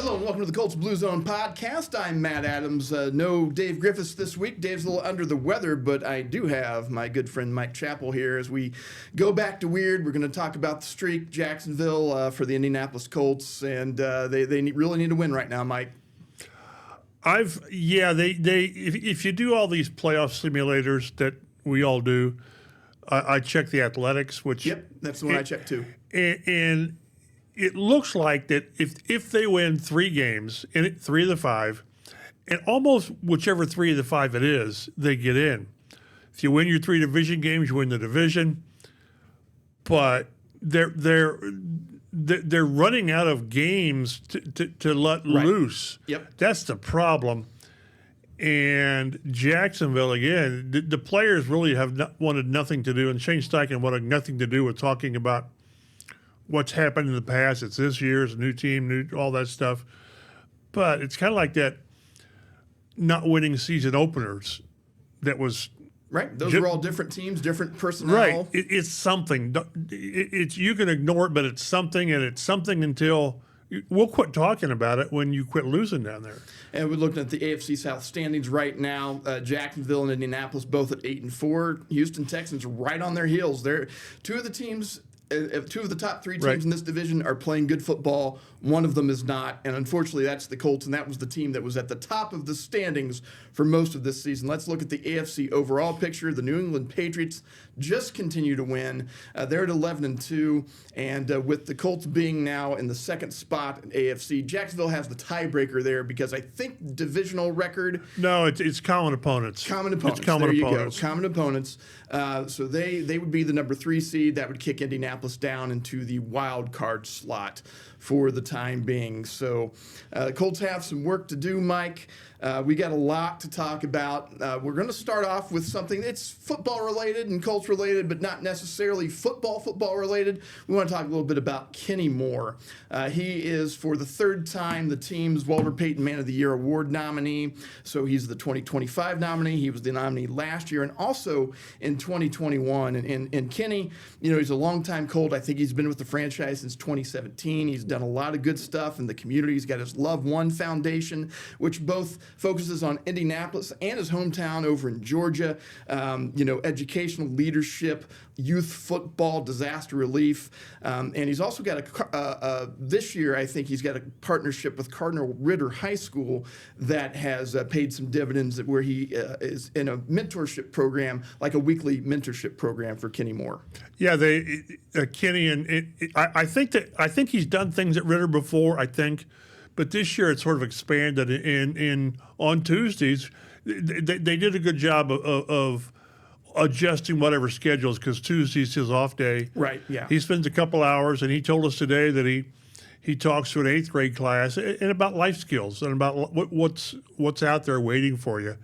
Hello and welcome to the Colts Blue Zone Podcast. I'm Matt Adams. No Dave Griffiths this week. Dave's a little under the weather, but I do have my good friend Mike Chappell here as we go back to weird. We're going to talk about the streak, Jacksonville for the Indianapolis Colts, and they really need to win right now, Mike. If you do all these playoff simulators that we all do, I check the athletics, which that's the one I check too. And it looks like that if they win 3 games, and 3 of the 5, and almost whichever 3 of the 5 it is, they get in. If you win your 3 division games, you win the division. But they're running out of games to let loose. Yep. That's the problem. And Jacksonville, again, the players really have wanted nothing to do, and Shane Steichen wanted nothing to do with talking about what's happened in the past. It's this year's new team, all that stuff. But it's kind of like that not winning season openers that was right. Those are all different teams, different personnel. Right. It's something. You can ignore it, but it's something, and it's something until we'll quit talking about it when you quit losing down there. And we're looking at the AFC South standings right now. Jacksonville and Indianapolis both at 8-4. Houston Texans right on their heels. They're two of the top 3 teams in this division are playing good football. One of them is not, and unfortunately that's the Colts, and that was the team that was at the top of the standings for most of this season. Let's look at the AFC overall picture. The New England Patriots just continue to win. They're at 11-2, and with the Colts being now in the second spot in AFC, Jacksonville has the tiebreaker there because I think divisional record. No, it's common opponents. Common opponents. It's common there opponents. You go. Common opponents. So they would be the number 3 seed. That would kick Indianapolis down into the wild card slot for the time being. So the Colts have some work to do, Mike. We got a lot to talk about. We're going to start off with something that's football related and Colts related, but not necessarily football related. We want to talk a little bit about Kenny Moore. He is, for the 3rd time, the team's Walter Payton Man of the Year award nominee. So he's the 2025 nominee. He was the nominee last year and also in 2021. And Kenny, he's a longtime Colt. I think he's been with the franchise since 2017. He's done a lot of good stuff in the community. He's got his Love One Foundation, which both focuses on Indianapolis and his hometown over in Georgia. Educational leadership, youth football, disaster relief. And he's also got this year, I think he's got a partnership with Cardinal Ritter High School that has paid some dividends where he is in a mentorship program, like a weekly mentorship program for Kenny Moore. Yeah, Kenny, and I think he's done things at Ritter before, but this year it's sort of expanded. On Tuesdays, they did a good job of adjusting whatever schedules, because Tuesday's his off day. Right. Yeah. He spends a couple hours, and he told us today that he talks to an 8th grade class and about life skills and about what's out there waiting for you.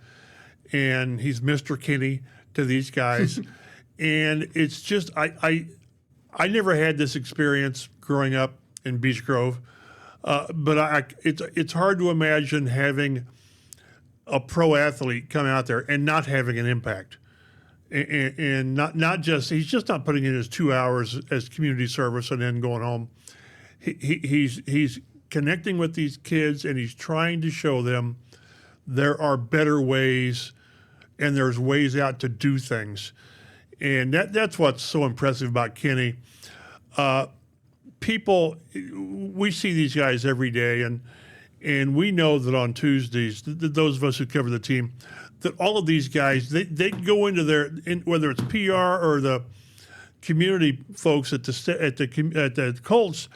And he's Mr. Kenny to these guys. And it's just I never had this experience growing up in Beech Grove, but it's hard to imagine having a pro athlete come out there and not having an impact, and not just he's just not putting in his 2 hours as community service and then going home. He's connecting with these kids, and he's trying to show them there are better ways, and there's ways out to do things. And that's what's so impressive about Kenny. We see these guys every day, and we know that on Tuesdays, those of us who cover the team, that all of these guys, they go into whether it's PR or the community folks at the Colts,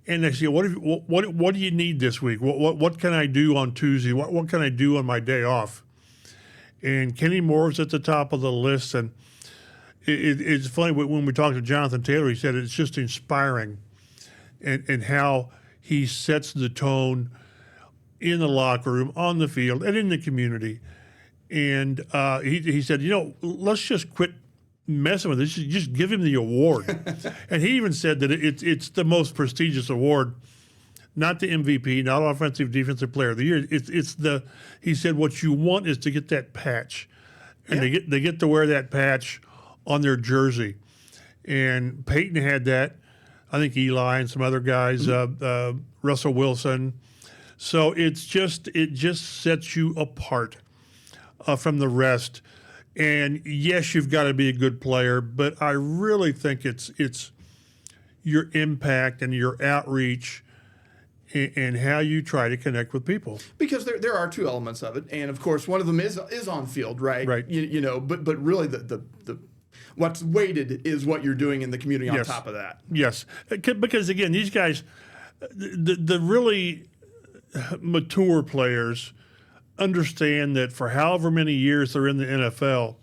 and they say, what do you need this week? What can I do on Tuesday? What can I do on my day off? And Kenny Moore's at the top of the list, and it's funny when we talked to Jonathan Taylor, he said it's just inspiring, and how he sets the tone in the locker room, on the field, and in the community. And he said, let's just quit messing with this. Just give him the award. And he even said that it's the most prestigious award, not the MVP, not Offensive Defensive Player of the Year. He said what you want is to get that patch, and they get to wear that patch on their jersey. And Peyton had that. I think Eli and some other guys, Russell Wilson. So it just sets you apart from the rest. And yes, you've got to be a good player, but I really think it's your impact and your outreach and how you try to connect with people. Because there are two elements of it, and of course one of them is on field, right? Right. You know, but really the what's weighted is what you're doing in the community on top of that. Yes, because again, these guys, the really mature players understand that for however many years they're in the NFL,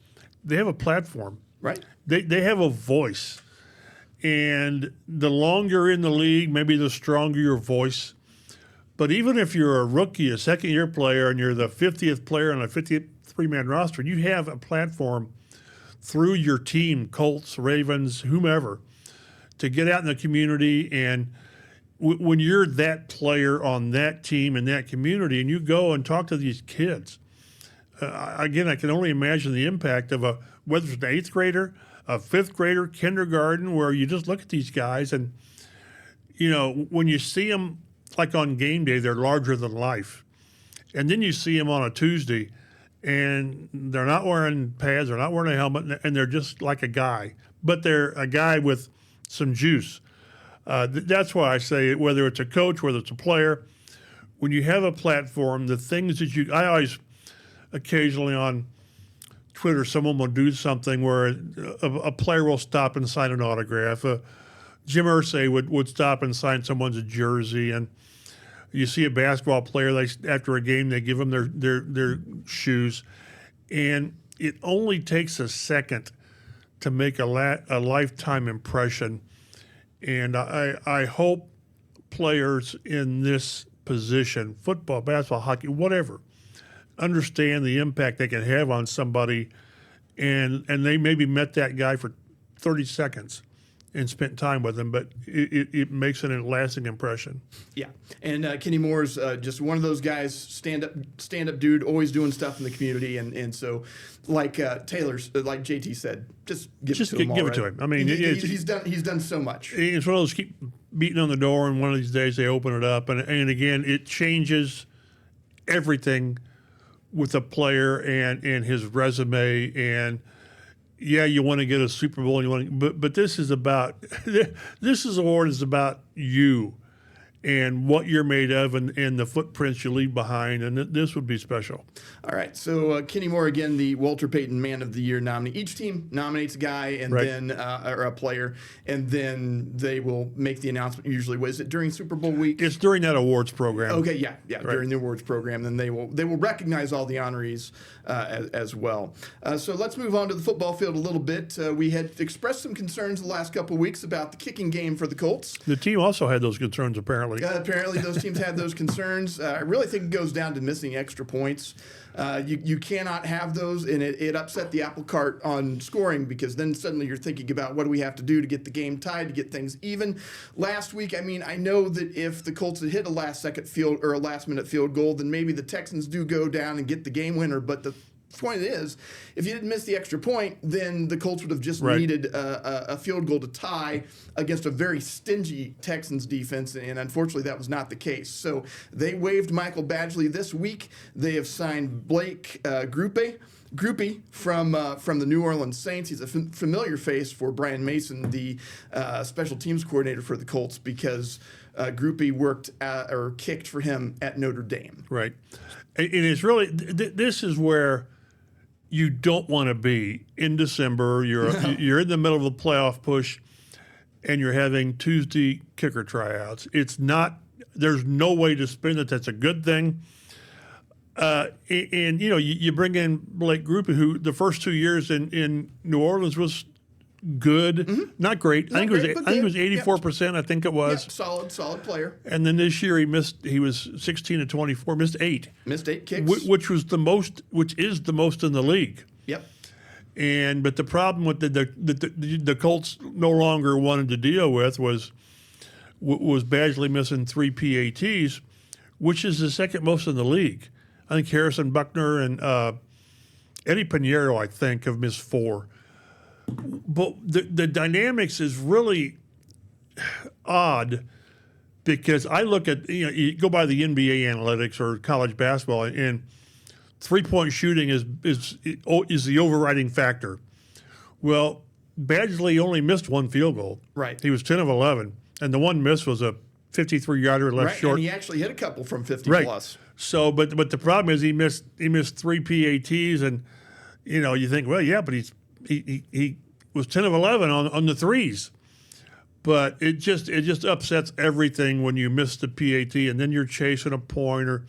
they have a platform. Right. They have a voice. And the longer you're in the league, maybe the stronger your voice. But even if you're a rookie, a second-year player, and you're the 50th player on a 53-man roster, you have a platform through your team, Colts, Ravens, whomever, to get out in the community. And when you're that player on that team in that community and you go and talk to these kids, again, I can only imagine the impact of whether it's an 8th grader, a 5th grader, kindergarten, where you just look at these guys and, you know, when you see them like on game day, they're larger than life. And then you see them on a Tuesday and they're not wearing pads, they're not wearing a helmet, and they're just like a guy. But they're a guy with some juice. That's why I say, whether it's a coach, whether it's a player, when you have a platform, the things that I always occasionally on Twitter, someone will do something where a player will stop and sign an autograph. Jim Irsay would stop and sign someone's jersey, and you see a basketball player, after a game, they give them their shoes, and it only takes a second to make a lifetime impression. And I hope players in this position, football, basketball, hockey, whatever, understand the impact they can have on somebody, and they maybe met that guy for 30 seconds and spent time with him, but it makes a lasting impression. Yeah, and Kenny Moore's just one of those guys, stand up dude, always doing stuff in the community, and so like like JT said, just give it to him. I mean, he's done so much. It's one of those, keep beating on the door, and one of these days they open it up, and again, it changes everything with a player and his resume. And yeah, you want to get a Super Bowl, but this is about this award is about you and what you're made of, and the footprints you leave behind, and this would be special. All right, so Kenny Moore, again, the Walter Payton Man of the Year nominee. Each team nominates a guy and then or a player, and then they will make the announcement. Usually, is it during Super Bowl week? It's during that awards program. Okay, yeah, during the awards program. Then they will recognize all the honorees as well. So let's move on to the football field a little bit. We had expressed some concerns the last couple of weeks about the kicking game for the Colts. The team also had those concerns, apparently. Apparently, those teams had those concerns. I really think it goes down to missing extra points. You cannot have those, and it upset the apple cart on scoring, because then suddenly you're thinking about what do we have to do to get the game tied, to get things even. Last week, I mean, I know that if the Colts had hit a last-second field or a last-minute field goal, then maybe the Texans do go down and get the game winner, but the point is, if you didn't miss the extra point, then the Colts would have just needed a field goal to tie against a very stingy Texans defense, and unfortunately that was not the case. So they waived Michael Badgley this week. They have signed Blake Groupie from the New Orleans Saints. He's a familiar face for Brian Mason, the special teams coordinator for the Colts, because Groupie worked or kicked for him at Notre Dame. Right. And it's really this is where you don't want to be in December. You're in the middle of a playoff push, and you're having Tuesday kicker tryouts. It's not. There's no way to spin it. That's a good thing. And you bring in Blake Groupie, who the first 2 years in New Orleans was good, not great. I think it was 84%. I think it was solid player. And then this year he missed. He was 16 to 24, missed 8 kicks, which is the most in the league. Yep. But the problem with the Colts no longer wanted to deal with was Badgley missing 3 PATs, which is the second most in the league. I think Harrison Buckner and Eddie Pinheiro, I think, have missed 4. But the dynamics is really odd because I look at, you go by the NBA analytics or college basketball, and 3-point shooting is the overriding factor. Well, Badgley only missed one field goal. Right. He was 10 of 11, and the one miss was a 53-yarder left short. And he actually hit a couple from 50 right. plus. So, but the problem is he missed 3 PATs, and you think, well, yeah, but he was 10 of 11 on the threes. But it just upsets everything when you miss the PAT, and then you're chasing a pointer.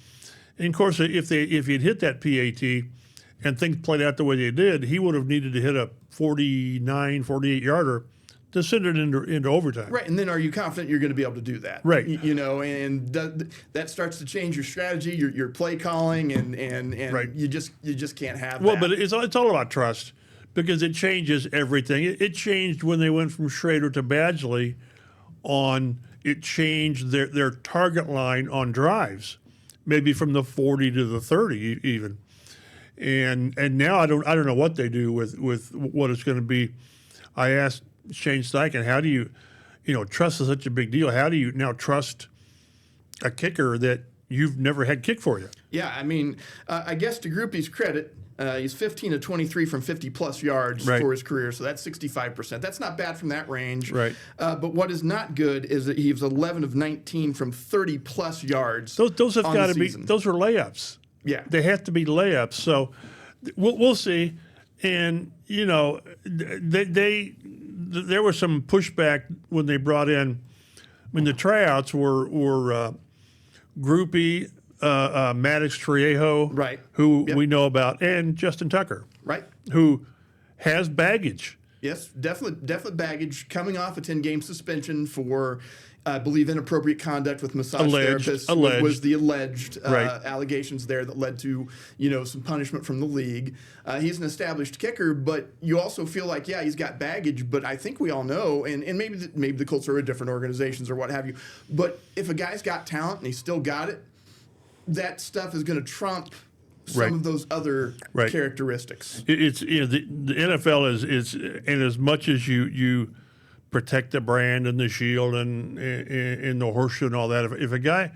And of course, if he'd hit that PAT and things played out the way they did, he would have needed to hit a 48-yarder to send it into overtime. Right, and then are you confident you're going to be able to do that? Right. And that starts to change your strategy, your play calling, and right. you just can't have well, that. But it's all about trust, because it changes everything. It changed when they went from Schrader to Badgley it changed their target line on drives, maybe from the 40 to the 30 even. And now I don't know what they do with what it's going to be. I asked Shane Steichen, how do you trust is such a big deal. How do you now trust a kicker that you've never had kick for you? Yeah, I mean, I guess to Groupie's credit, he's 15 of 23 from 50-plus yards right. for his career, so that's 65%. That's not bad from that range. Right. But what is not good is that he was 11 of 19 from 30-plus yards. Those have got to be. Those are layups. Yeah. They have to be layups. So we'll see. And, there was some pushback when they brought in, the tryouts were Groupie, Maddox Trejo, right. who we know about, and Justin Tucker, right, who has baggage. Yes, definitely baggage, coming off a 10-game suspension for, I believe, inappropriate conduct with massage therapists was the alleged allegations there that led to, some punishment from the league. He's an established kicker, but you also feel like, yeah, he's got baggage, but I think we all know, and maybe the Colts are different organizations or what have you, but if a guy's got talent and he's still got it, that stuff is going to trump some of those other characteristics. It's the NFL is and as much as you protect the brand and the shield and the horseshoe and all that. If a guy,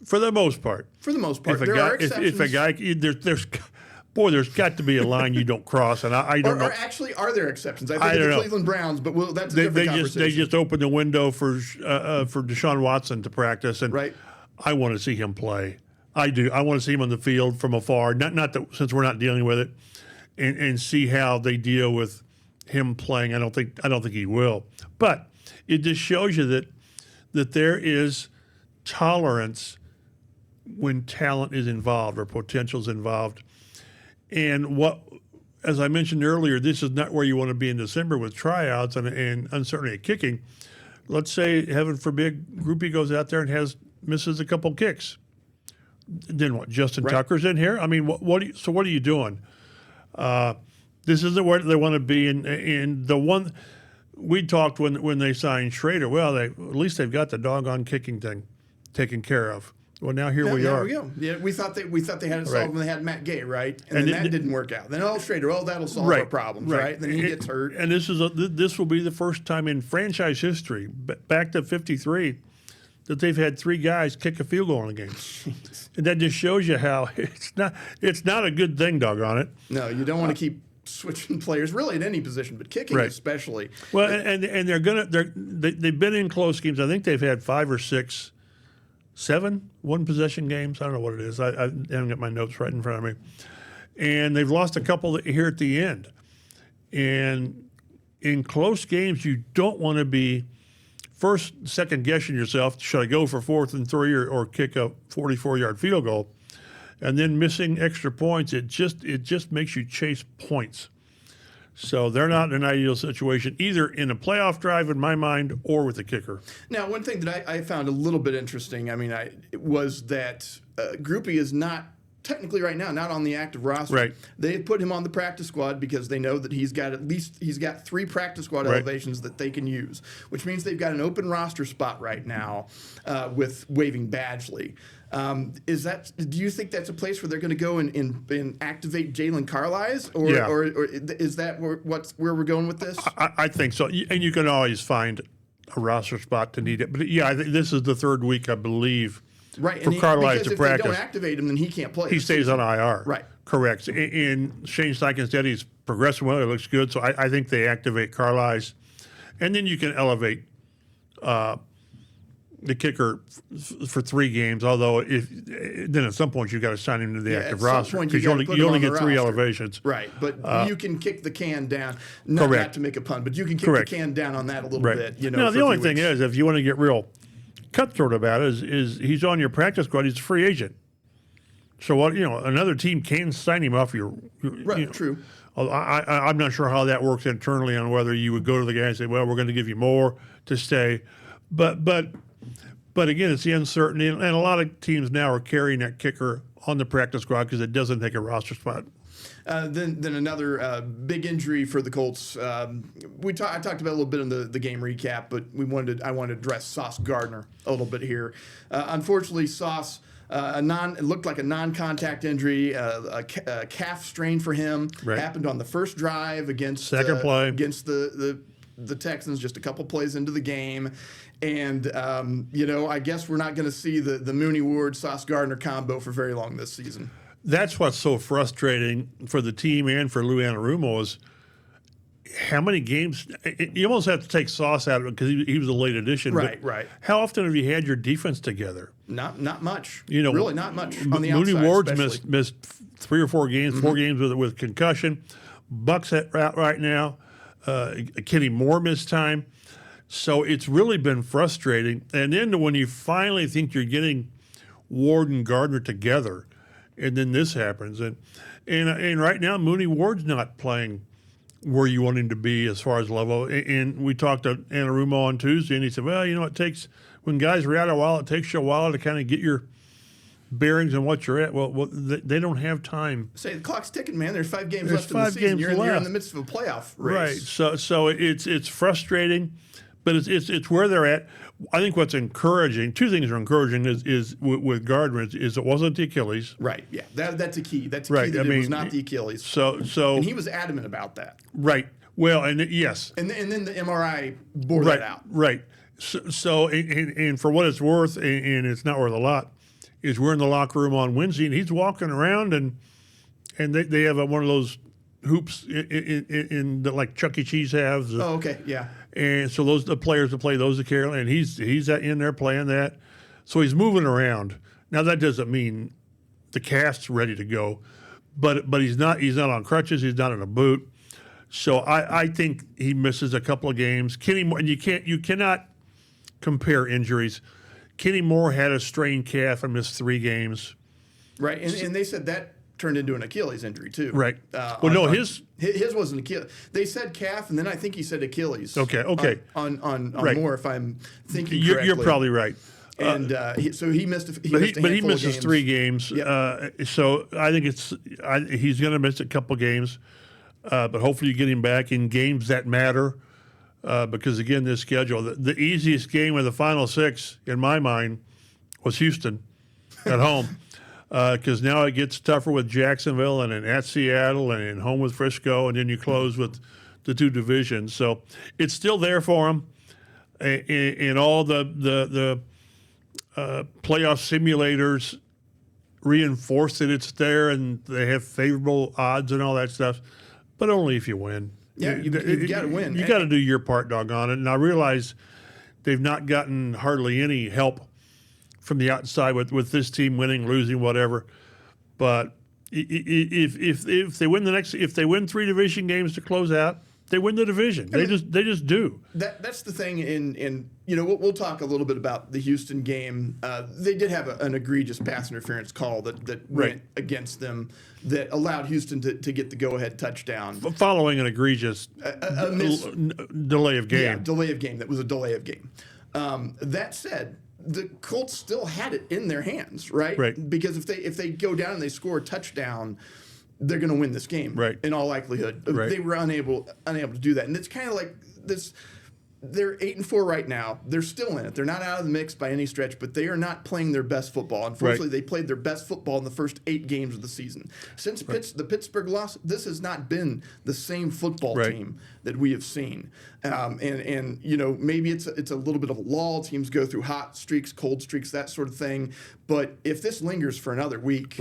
for the most part, there are exceptions. If a guy, there's got to be a line you don't cross, and I don't know. Or actually, are there exceptions? I think the Cleveland Browns, but that's a different conversation. They just opened the window for Deshaun Watson to practice, and I want to see him play. I do. I want to see him on the field from afar. Not that, since we're not dealing with it, and see how they deal with him playing. I don't think he will. But it just shows you that there is tolerance when talent is involved or potential is involved. And as I mentioned earlier, this is not where you want to be in December with tryouts and uncertainty at kicking. Let's say, heaven forbid, Groupie goes out there and misses a couple kicks. Then what? Justin Tucker's in here. I mean, what are you doing? This isn't where they want to be. And the one we talked when they signed Schrader. Well, at least they've got the doggone kicking thing taken care of. Well, now here we are. There we go. Yeah, we thought they had it solved when they had Matt Gay, right? And then that didn't work out. Then Schrader, that'll solve our problems, right? Then he gets hurt. And this will be the first time in franchise history, back to 53, that they've had 3 guys kick a field goal in a game. And that just shows you how it's not a good thing, doggone it. No, you don't want to keep switching players, really at any position, but kicking especially. Well, and they've been in close games. I think they've had 5 or 6, 7 one-possession games. I don't know what it is. I haven't got my notes right in front of me. And they've lost a couple here at the end. And in close games, you don't want to be second guessing yourself. Should I go for 4th and 3 or kick a 44-yard field goal? And then missing extra points, it just makes you chase points. So they're not in an ideal situation, either in a playoff drive, in my mind, or with a kicker. Now, one thing that I found a little bit interesting, was that Groupie is not technically right now not on the active roster. Right. They put him on the practice squad because they know that he's got 3 practice squad elevations that they can use, which means they've got an open roster spot right now with waiving Badgley. Do you think that's a place where they're going to go and activate Jalen Carlisle, or is that where we're going with this? I think so, and you can always find a roster spot to need it. But yeah, I think this is the third week, I believe, Right. for Carlisle to if practice. they don't activate him, then he can't play. He stays on IR. Right. Correct. And Shane Steichen's steady. He's progressing well. It looks good. So I think they activate Carlisle. And then you can elevate the kicker for 3 games. Although then at some point you've got to sign him to the active roster because you only get 3 elevations. Right, but you can kick the can down. Not to make a pun, but you can kick the can down on that a little bit. Now the only thing is, if you want to get real cutthroat about it, is he's on your practice squad. He's a free agent. So what another team can sign him off your right. True. I'm not sure how that works internally on whether you would go to the guy and say, well, we're going to give you more to stay. But again, it's the uncertainty. And a lot of teams now are carrying that kicker on the practice squad because it doesn't take a roster spot. Then another big injury for the Colts. I talked about a little bit in the game recap, but I wanted to address Sauce Gardner a little bit here. Unfortunately, Sauce. It looked like a non-contact injury, a calf strain for him. Right. Happened on the first drive against the Texans, just a couple plays into the game. And, I guess we're not going to see the Mooney Ward Sauce Gardner combo for very long this season. That's what's so frustrating for the team and for Lou Anarumo is how many games you almost have to take Sauce out of it because he was a late addition. Right. How often have you had your defense together? Not much. Really not much on the Mooney outside. Ward's missed 3 or 4 games, 4 games with concussion. Buck's out right now. Kenny Moore missed time. So it's really been frustrating. And then when you finally think you're getting Ward and Gardner together, and then this happens, and right now Mooney Ward's not playing where you want him to be as far as level. And we talked to Anarumo on Tuesday, and he said, well, it takes, when guys are out a while, it takes you a while to kind of get your bearings on what you're at. Well, they don't have time. Say the clock's ticking, man. There's 5 games left in the season. You're in the midst of a playoff race. Right. So it's frustrating, but it's where they're at. I think what's encouraging, 2 things are encouraging is with Gardner is it wasn't the Achilles. Right. Yeah. That's a key. That's a key that it was not the Achilles. So and he was adamant about that. Right. Well, and yes. And then the MRI bore that out. Right. So and for what it's worth, and it's not worth a lot, is we're in the locker room on Wednesday and he's walking around and they have one of those hoops in like Chuck E. Cheese has. Oh, okay, yeah. And so the players that play those are Carolina, and he's in there playing that. So he's moving around. Now that doesn't mean the cast's ready to go, but he's not on crutches. He's not in a boot. So I think he misses a couple of games. Kenny Moore, and you cannot compare injuries. Kenny Moore had a strained calf and missed 3 games. Right, and they said that turned into an Achilles injury too. Right. His wasn't Achilles. They said calf, and then I think he said Achilles. Okay. On right. More, if I'm thinking correctly. You're probably right. And so he missed. He misses 3 games. Yep. So I think he's going to miss a couple games, but hopefully you get him back in games that matter. Because again, this schedule, the easiest game of the final 6 in my mind was Houston at home. Because now it gets tougher with Jacksonville and then at Seattle and then home with Frisco, and then you close with the 2 divisions. So it's still there for them. And all the playoff simulators reinforce that it's there, and they have favorable odds and all that stuff, but only if you win. Yeah, you've got to win. You got to do your part, doggone it. And I realize they've not gotten hardly any help from the outside with this team winning, losing, whatever. But if they win if they win 3 division games to close out, they win the division. They just do. That's the thing. In we'll talk a little bit about the Houston game. They did have an egregious pass interference call that went against them that allowed Houston to get the go-ahead touchdown following an egregious delay of game. Yeah, delay of game. That was a delay of game. That said, the Colts still had it in their hands, right? Right. Because if they go down and they score a touchdown, they're going to win this game, right? In all likelihood, right. They were unable to do that, and it's kind of like this. they're 8-4 right now. They're still in it. They're not out of the mix by any stretch, but they are not playing their best football. Unfortunately, They played their best football in the first 8 games of the season. Since the Pittsburgh loss, this has not been the same football team that we have seen. And maybe it's a little bit of a lull. Teams go through hot streaks, cold streaks, that sort of thing. But if this lingers for another week,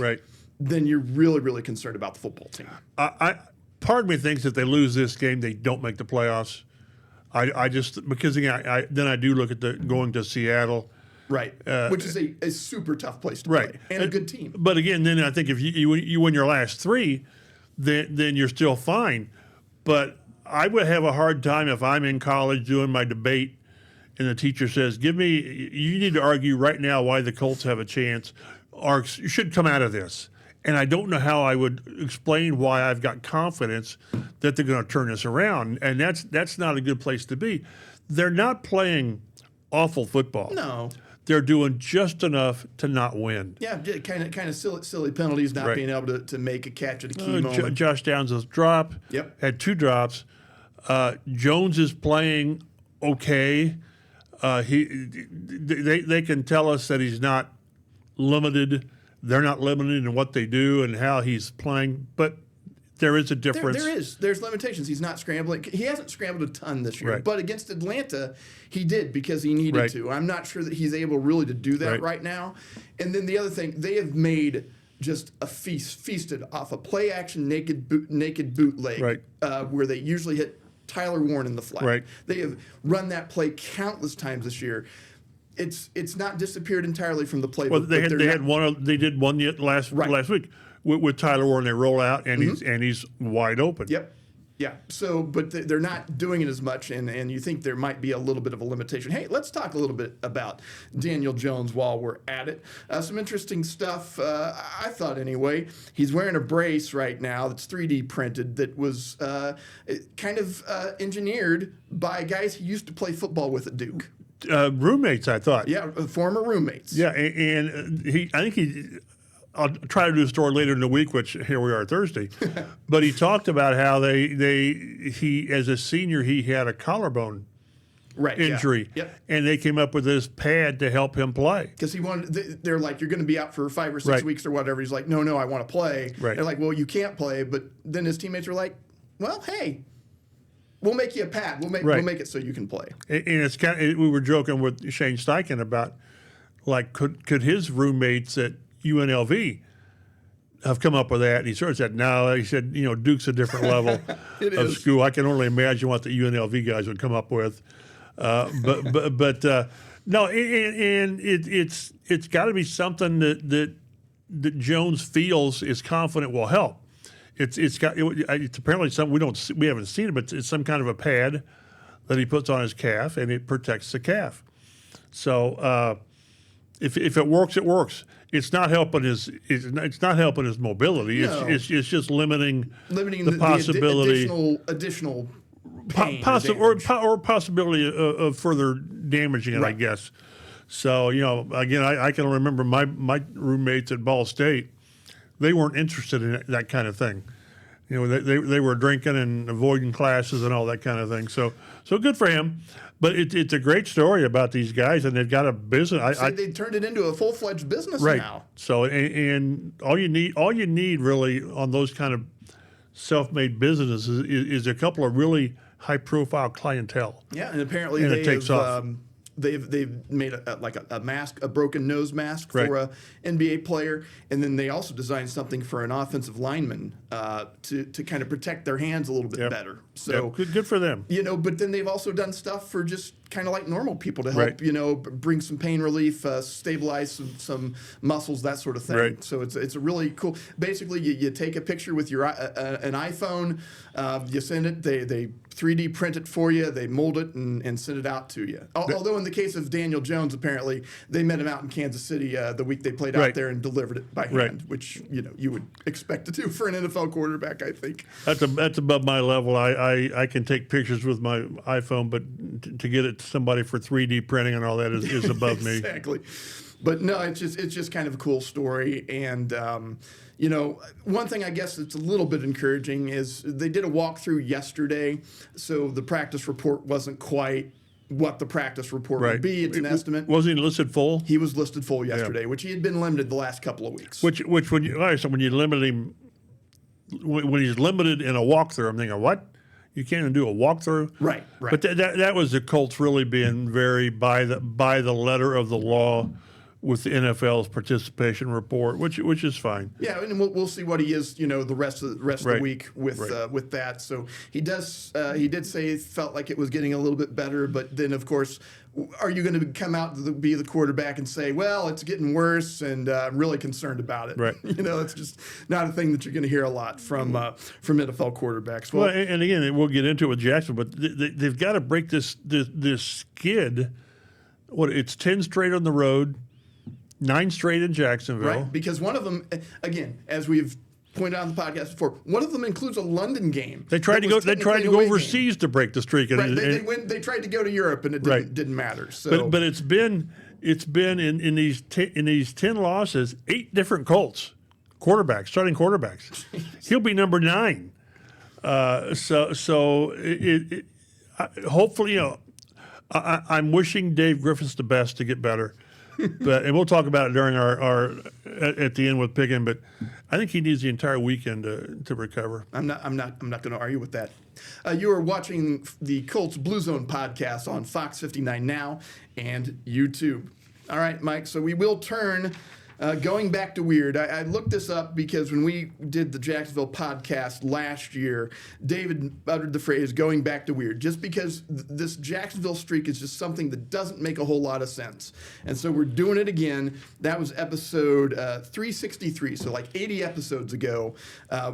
then you're really, really concerned about the football team. Part of me thinks that they lose this game, they don't make the playoffs. I just because again, I do look at the going to Seattle, right, which is a super tough place to play and a good team. But again, then I think if you win your last 3, then you're still fine. But I would have a hard time if I'm in college doing my debate, and the teacher says, you need to argue right now why the Colts have a chance, or you should come out of this. And I don't know how I would explain why I've got confidence that they're going to turn this around. And that's not a good place to be. They're not playing awful football. No. They're doing just enough to not win. Yeah, kind of silly penalties, not being able to make a catch at a key moment. Josh Downs' drop. Had 2 drops. Jones is playing okay. They can tell us that he's not limited. They're not limited in what they do and how he's playing, but there is a difference. There's limitations. He's not scrambling. He hasn't scrambled a ton this year, but against Atlanta, he did because he needed to. I'm not sure that he's able really to do that right now. And then the other thing, they have made just a feasted off a play action naked bootleg where they usually hit Tyler Warren in the flat. They have run that play countless times this year. It's not disappeared entirely from the playbook. Well, they did one last week with Tyler Warren. They roll out and he's wide open. Yeah. So, but they're not doing it as much, and you think there might be a little bit of a limitation. Hey, let's talk a little bit about Daniel Jones while we're at it. Some interesting stuff, I thought anyway. He's wearing a brace right now that's 3D printed that was kind of engineered by guys he used to play football with at Duke. Roommates, I thought. Yeah, former roommates. Yeah, and I'll try to do a story later in the week, which here we are Thursday. But he talked about how he as a senior he had a collarbone injury, and they came up with this pad to help him play because he wanted. They're like, you're going to be out for 5 or 6 weeks or whatever. He's like, no, I want to play. They're like, well, you can't play. But then his teammates were like, well, hey. We'll make you a pad. We'll make it so you can play. And it's we were joking with Shane Steichen about like could his roommates at UNLV have come up with that? And he sort of said no. He said Duke's a different level of school. I can only imagine what the UNLV guys would come up with. But no, and it's got to be something that Jones feels is confident will help. It's apparently something we haven't seen it, but it's some kind of a pad that he puts on his calf, and it protects the calf. So if it works, it works. It's not helping his mobility. No. It's just limiting the possibility the additional pain or possibility of further damaging it, I guess. So again, I can remember my roommates at Ball State. They weren't interested in that kind of thing. They were drinking and avoiding classes and all that kind of thing. So good for him. But it's a great story about these guys, and they've got a business. They turned it into a full-fledged business now. So and all you need really on those kind of self-made businesses is a couple of really high-profile clientele. Yeah, and apparently it takes off. They've made a mask, a broken nose mask for a NBA player, and then they also designed something for an offensive lineman to kind of protect their hands a little bit better. So good for them. But then they've also done stuff for just kind of like normal people to help bring some pain relief, stabilize some muscles, that sort of thing. Right. So it's a really cool. Basically, you take a picture with your an iPhone, you send it. They 3D print it for you. They mold it and send it out to you. Although in the case of Daniel Jones, apparently they met him out in Kansas City the week they played out there and delivered it by hand, which you would expect to do for an NFL quarterback, I think. That's above my level. I can take pictures with my iPhone, but to get it to somebody for 3D printing and all that is above me. Exactly. But no, it's just kind of a cool story. And, one thing I guess that's a little bit encouraging is they did a walkthrough yesterday, so the practice report wasn't quite what the practice report would be. It's an estimate. Wasn't he listed full? He was listed full yesterday, which he had been limited the last couple of weeks. Which when you limit him, when he's limited in a walkthrough, I'm thinking, what? You can't even do a walkthrough? Right. But that was the Colts really being very by the letter of the law with the NFL's participation report, which is fine. Yeah, and we'll see what he is, the rest of the week with that. So he did say he felt like it was getting a little bit better, but then of course, are you going to come out to be the quarterback and say, well, it's getting worse, and I'm really concerned about it? Right. It's just not a thing that you're going to hear a lot from NFL quarterbacks. Well, and again, we'll get into it with Jacksonville, but they've got to break this skid. It's 10 straight on the road. 9 straight in Jacksonville. Right, because one of them, again, as we've pointed out on the podcast before, one of them includes a London game. They tried to go. They tried to go overseas to break the streak. Right, they tried to go to Europe, and it didn't matter. So, but it's been in these 10 losses, 8 different Colts starting quarterbacks. He'll be number 9. Hopefully, I'm wishing Dave Griffiths the best to get better. And we'll talk about it during our at the end with Piggin. But I think he needs the entire weekend to recover. I'm not going to argue with that. You are watching the Colts Blue Zone Podcast on Fox 59 Now and YouTube. All right, Mike. So we will turn. Going back to weird, I looked this up because when we did the Jacksonville podcast last year, David uttered the phrase going back to weird, just because this Jacksonville streak is just something that doesn't make a whole lot of sense. And so we're doing it again. That was episode 363, so like 80 episodes ago,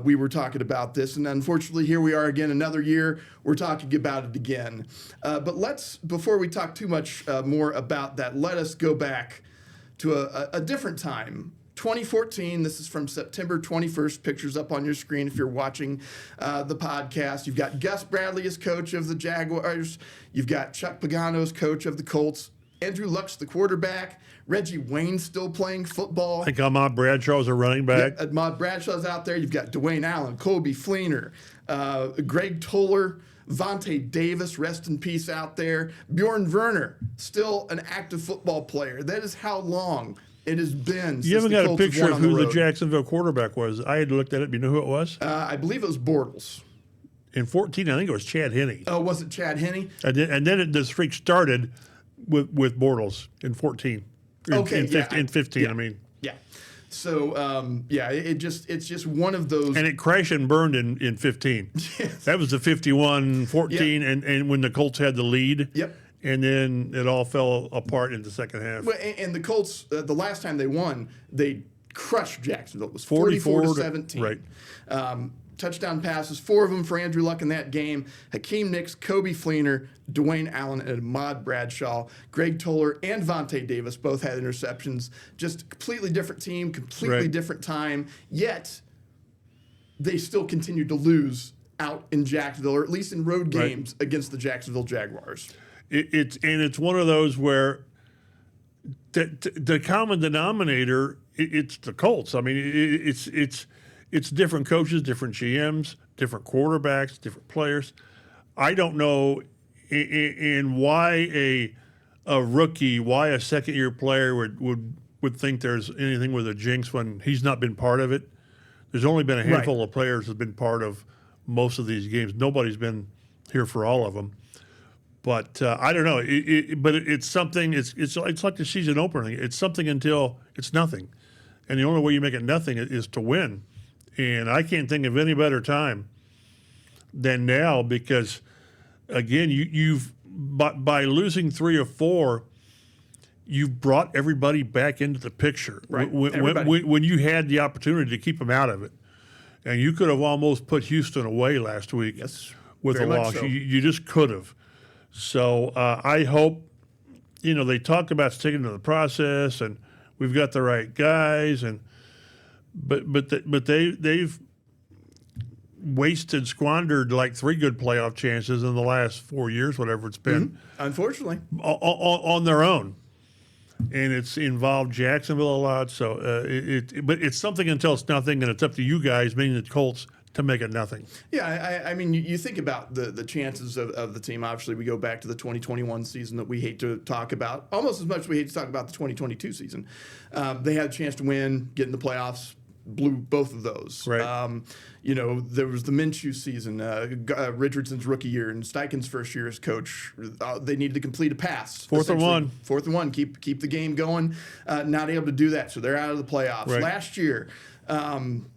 we were talking about this. And unfortunately, here we are again, another year, we're talking about it again. But before we talk too much more about that, let us go back to a different time. 2014, this is from September 21st, pictures up on your screen if you're watching the podcast. You've got Gus Bradley as coach of the Jaguars. You've got Chuck Pagano as coach of the Colts. Andrew Luck's the quarterback. Reggie Wayne's still playing football. I think Ahmad Bradshaw's a running back. Yeah, Ahmad Bradshaw's out there. You've got Dwayne Allen, Colby Fleener, Greg Toller, Vontae Davis, rest in peace out there. Bjorn Werner, still an active football player. That is how long it has been since you haven't got a picture of who the Jacksonville quarterback was. I had looked at it. Do you know who it was? I believe it was Bortles. In 14, I think it was Chad Henne. Oh, was it Chad Henne? And then the streak started with Bortles in 14. In 15, I mean. Yeah. So, it's just one of those. And it crashed and burned in 15. Yes. That was the 51-14, yep. and when the Colts had the lead. Yep. And then it all fell apart in the second half. Well, and the Colts, the last time they won, they crushed Jacksonville. It was 44-17. Right. Touchdown passes, 4 of them for Andrew Luck in that game. Hakeem Nicks, Kobe Fleener, Dwayne Allen, and Ahmad Bradshaw. Greg Toller and Vontae Davis both had interceptions. Just completely different team, completely different time. Yet, they still continued to lose out in Jacksonville, or at least in road games against the Jacksonville Jaguars. It's one of those where the common denominator, it's the Colts. I mean, it's different coaches, different GMs, different quarterbacks, different players. I don't know in why a rookie, why a second-year player would think there's anything with a jinx when he's not been part of it. There's only been a handful of players that have been part of most of these games. Nobody's been here for all of them. But I don't know. But it's something. It's like the season opener. It's something until it's nothing, and the only way you make it nothing is to win. And I can't think of any better time than now because, again, you've by losing 3 or 4, you've brought everybody back into the picture. Right. When you had the opportunity to keep them out of it, and you could have almost put Houston away last week with a loss. So. You just could have. So I hope, they talk about sticking to the process, and we've got the right guys, and. But they've squandered like 3 good playoff chances in the last 4 years, whatever it's been. Mm-hmm. Unfortunately, on their own, and it's involved Jacksonville a lot. So but it's something until it's nothing, and it's up to you guys, meaning the Colts, to make it nothing. Yeah, I mean, you think about the chances of the team. Obviously, we go back to the 2021 season that we hate to talk about, almost as much as we hate to talk about the 2022 season. They had a chance to win, get in the playoffs, blew both of those. Right. There was the Minshew season, Richardson's rookie year, and Steichen's first year as coach. They needed to complete a pass. Fourth and one. Fourth and one. Keep the game going. Not able to do that, so they're out of the playoffs. Right. Last year,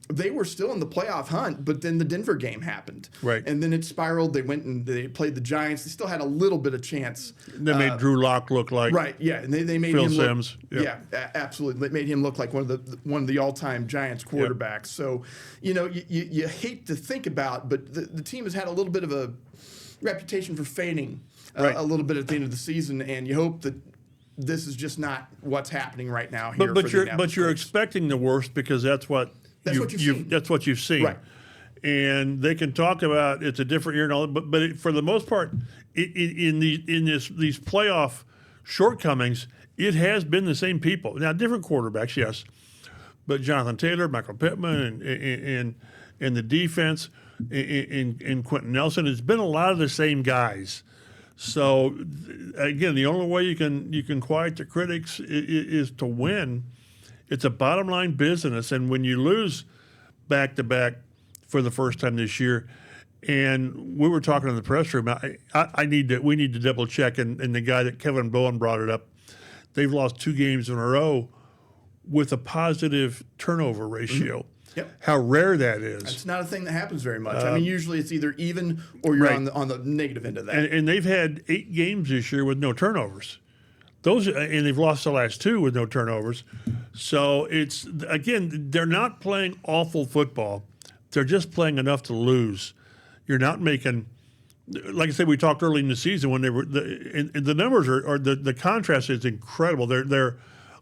they were still in the playoff hunt, but then the Denver game happened. Right. And then it spiraled. They went and they played the Giants. They still had a little bit of chance. They made Drew Lock look like Right, yeah, and they made Phil him Simms. Look, Yep. Yeah, absolutely. They made him look like one of the all-time Giants quarterbacks. Yep. So, you hate to think about, but the team has had a little bit of a reputation for fading a little bit at the end of the season, and you hope that this is just not what's happening right now here. But you're expecting the worst because that's what you've seen. Right. And they can talk about it's a different year and all, but for the most part, in these playoff shortcomings, it has been the same people. Now, different quarterbacks, yes, but Jonathan Taylor, Michael Pittman, and the defense, and Quentin Nelson, it's been a lot of the same guys. So, again, the only way you can quiet the critics is to win. It's a bottom line business, and when you lose back to back for the first time this year, and we were talking in the press room, we need to double check, and the guy that Kevin Bowen brought it up, they've lost 2 games in a row with a positive turnover ratio. Mm-hmm. Yep. How rare that is. It's not a thing that happens very much. I mean, usually it's either even or you're right. on the negative end of that. And they've had 8 games this year with no turnovers. And they've lost the last 2 with no turnovers. So it's, again, they're not playing awful football. They're just playing enough to lose. You're not making, like I said, we talked early in the season when they were, the numbers are the contrast is incredible. Their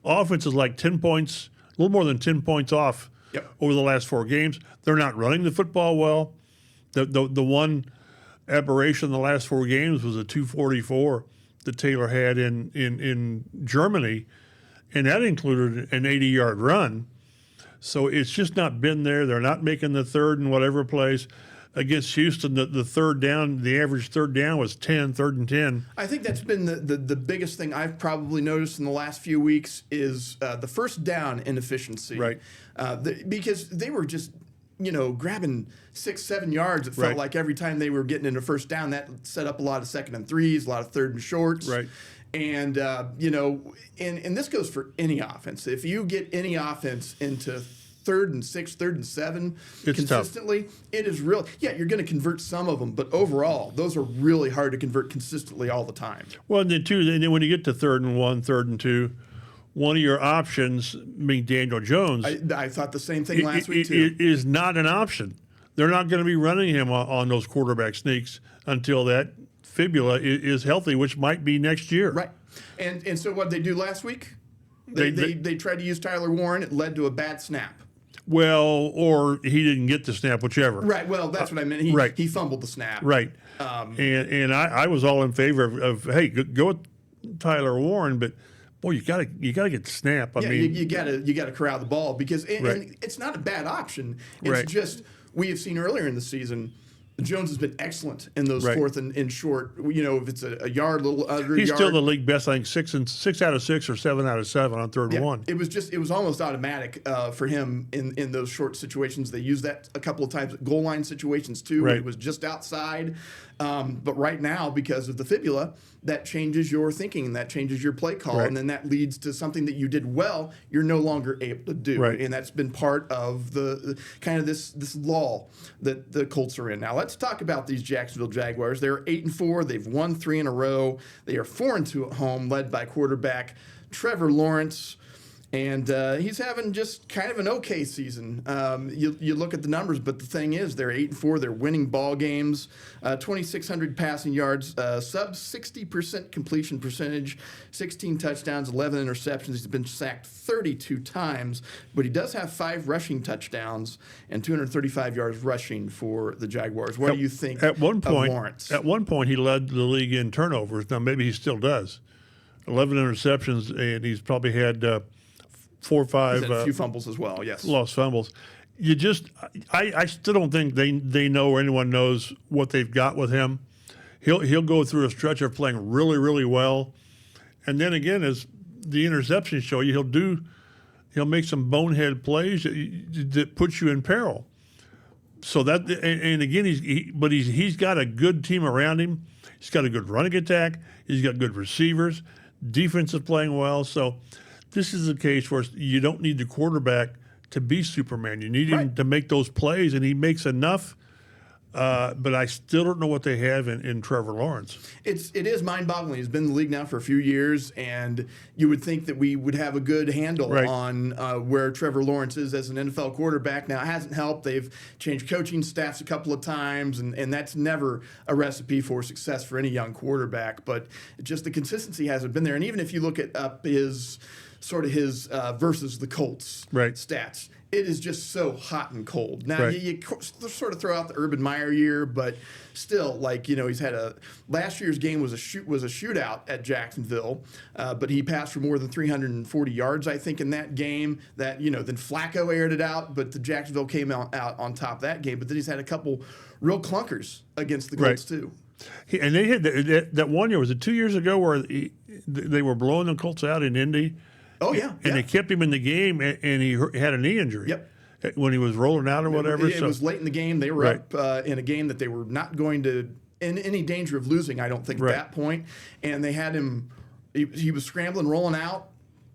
offense is like 10 points, a little more than 10 points off. Yep. Over the last 4 games. They're not running the football well. The one aberration in the last 4 games was a 244 that Taylor had in Germany, and that included an 80-yard run. So it's just not been there. They're not making the third and whatever plays. Against Houston, the third down, the average third down was 3rd and 10. I think that's been the biggest thing I've probably noticed in the last few weeks is the first down inefficiency. Right. Because they were just, grabbing 6-7 yards. It felt right. like every time they were getting into first down, that set up a lot of 2nd and 3s, a lot of 3rd and shorts. Right. And, and this goes for any offense. If you get any offense into 3rd and 6, 3rd and 7 it's consistently, tough. It is real. Yeah, you're going to convert some of them, but overall, those are really hard to convert consistently all the time. Well, and then when you get to 3rd and 1, 3rd and 2, one of your options, being Daniel Jones, I thought the same thing last week too. It is not an option. They're not going to be running him on those quarterback sneaks until that fibula is healthy, which might be next year. Right. And so what did they do last week? They tried to use Tyler Warren. It led to a bad snap. Well, or he didn't get the snap, whichever. Right. Well, that's what I meant. He fumbled the snap. Right. And I was all in favor of hey, go with Tyler Warren, but boy, you gotta get the snap. I mean, you gotta corral the ball because right. and it's not a bad option. It's right. just we have seen earlier in the season. Jones has been excellent in those right. 4th and short. If it's a yard, little under he's yard. still the league best. I think 6 out of 6 or 7 out of 7 on 3rd and 1. It was almost automatic for him in those short situations. They used that a couple of times at goal line situations too. Right. When it was just outside. But right now, because of the fibula, that changes your thinking and that changes your play call, right. and then that leads to something that you did well you're no longer able to do. Right. And that's been part of the kind of this lull that the Colts are in. Now let's talk about these Jacksonville Jaguars. They're 8-4. They've won 3 in a row. They are 4-2 at home, led by quarterback Trevor Lawrence. And he's having just kind of an okay season. You look at the numbers, but the thing is, they're 8-4. They're winning ball games, 2,600 passing yards, sub 60% completion percentage, 16 touchdowns, 11 interceptions. He's been sacked 32 times, but he does have 5 rushing touchdowns and 235 yards rushing for the Jaguars. What do you think of Lawrence? At one point, he led the league in turnovers. Now, maybe he still does. 11 interceptions, and he's probably had 4 or 5 a few fumbles as well, yes. Lost fumbles. I still don't think they know or anyone knows what they've got with him. He'll go through a stretch of playing really, really well, and then again, as the interceptions show you, he'll make some bonehead plays that puts you in peril. So that, and again, he's got a good team around him. He's got a good running attack. He's got good receivers. Defense is playing well. So this is a case where you don't need the quarterback to be Superman. You need him to make those plays, and he makes enough. But I still don't know what they have in Trevor Lawrence. It is mind-boggling. He's been in the league now for a few years, and you would think that we would have a good handle on where Trevor Lawrence is as an NFL quarterback. Now, it hasn't helped. They've changed coaching staffs a couple of times, and that's never a recipe for success for any young quarterback. But just the consistency hasn't been there. And even if you look at his versus the Colts stats, it is just so hot and cold. Now, you sort of throw out the Urban Meyer year, but still, he's had last year's game was a shootout at Jacksonville, but he passed for more than 340 yards, I think, in that game. That, then Flacco aired it out, but the Jacksonville came out on top that game. But then he's had a couple real clunkers against the Colts, too. And they had that one year, was it 2 years ago, where they were blowing the Colts out in Indy? Oh, yeah. And they kept him in the game, and he had a knee injury. Yep. When he was rolling out or whatever. It was late in the game. They were up in a game that they were not going to in any danger of losing, I don't think, at that point. And they had him he was scrambling, rolling out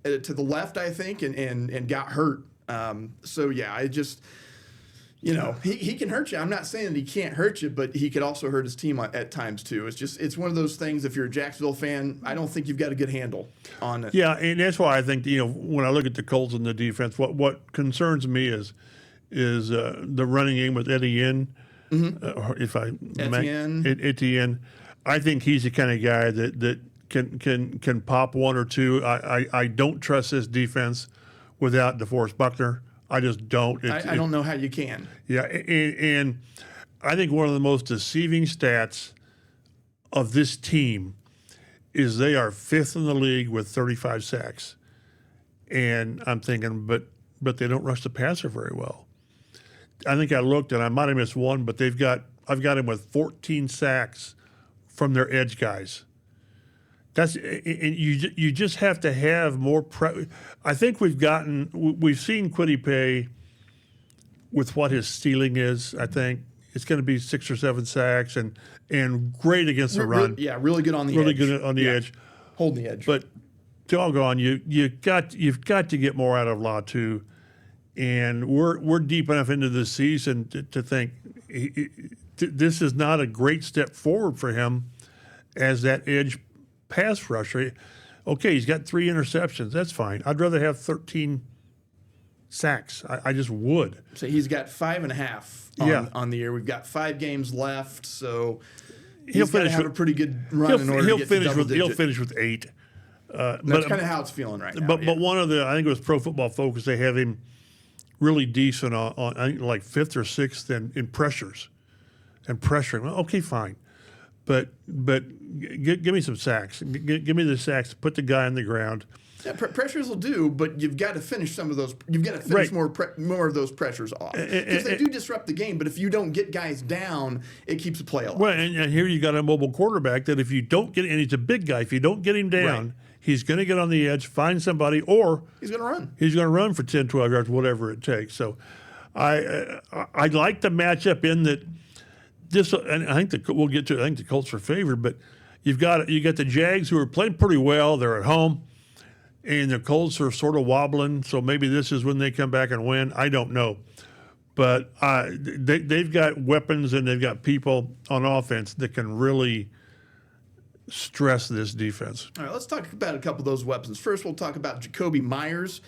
to the left, I think, and got hurt. I just he can hurt you. I'm not saying that he can't hurt you, but he could also hurt his team at times too. It's one of those things. If you're a Jacksonville fan, I don't think you've got a good handle on it. Yeah, and that's why I think when I look at the Colts and the defense, what concerns me is the running game with Etienne. Etienne. I think he's the kind of guy that can pop one or two. I don't trust this defense without DeForest Buckner. I just don't. I don't know how you can. Yeah, and I think one of the most deceiving stats of this team is they are fifth in the league with 35 sacks. And I'm thinking, but they don't rush the passer very well. I think I looked, and I might have missed one, but I've got him with 14 sacks from their edge guys. And you just have to have more I think we've seen Kwity Paye with what his ceiling is. I think it's going to be 6 or 7 sacks and great against the run. Really good on the edge. Really good on the edge. Holding the edge. But doggone, you've got to get more out of Latu, and we're deep enough into the season to think this is not a great step forward for him as that edge pass rusher. Okay, he's got 3 interceptions. That's fine. I'd rather have 13 sacks. I just would. So he's got 5.5 on the year. We've got 5 games left, so he's got to have a pretty good run in order to get to double digit. He'll finish with 8. That's kind of how it's feeling right now. But one of I think it was Pro Football Focus, they have him really decent on I think like 5th or 6th in pressures and pressuring. Well, okay, fine. But give me some sacks. Give me the sacks. Put the guy on the ground. Yeah, pressures will do, but you've got to finish some of those. You've got to finish more of those pressures off because they do disrupt the game. But if you don't get guys down, it keeps the play alive. Well, and here you got a mobile quarterback that if you don't get, and he's a big guy, if you don't get him down, he's going to get on the edge, find somebody, or he's going to run. He's going to run for 10, 12 yards, whatever it takes. So I like the matchup in that. And I think we'll get to. I think the Colts are favored, but you got the Jags who are playing pretty well. They're at home, and the Colts are sort of wobbling. So maybe this is when they come back and win. I don't know, but they've got weapons and they've got people on offense that can really stress this defense. All right, let's talk about a couple of those weapons. First, we'll talk about Jacoby Myers.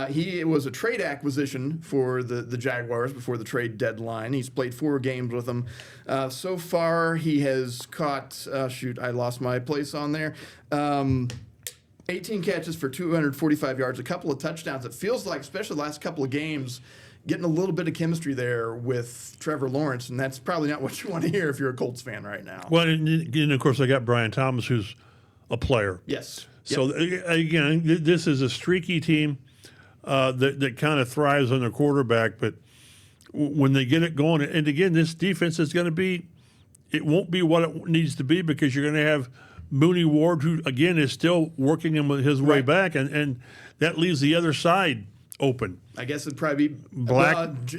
He was a trade acquisition for the Jaguars before the trade deadline. He's played 4 games with them. So far, he has caught, I lost my place on there. 18 catches for 245 yards, a couple of touchdowns. It feels like, especially the last couple of games, getting a little bit of chemistry there with Trevor Lawrence, and that's probably not what you want to hear if you're a Colts fan right now. Well, and of course, I got Brian Thomas, who's a player. Yes. So, again, this is a streaky team that kind of thrives on their quarterback, but when they get it going. And again, this defense is going to be, it won't be what it needs to be because you're going to have Mooney Ward, who again is still working his way back, and that leaves the other side open. I guess it'd probably be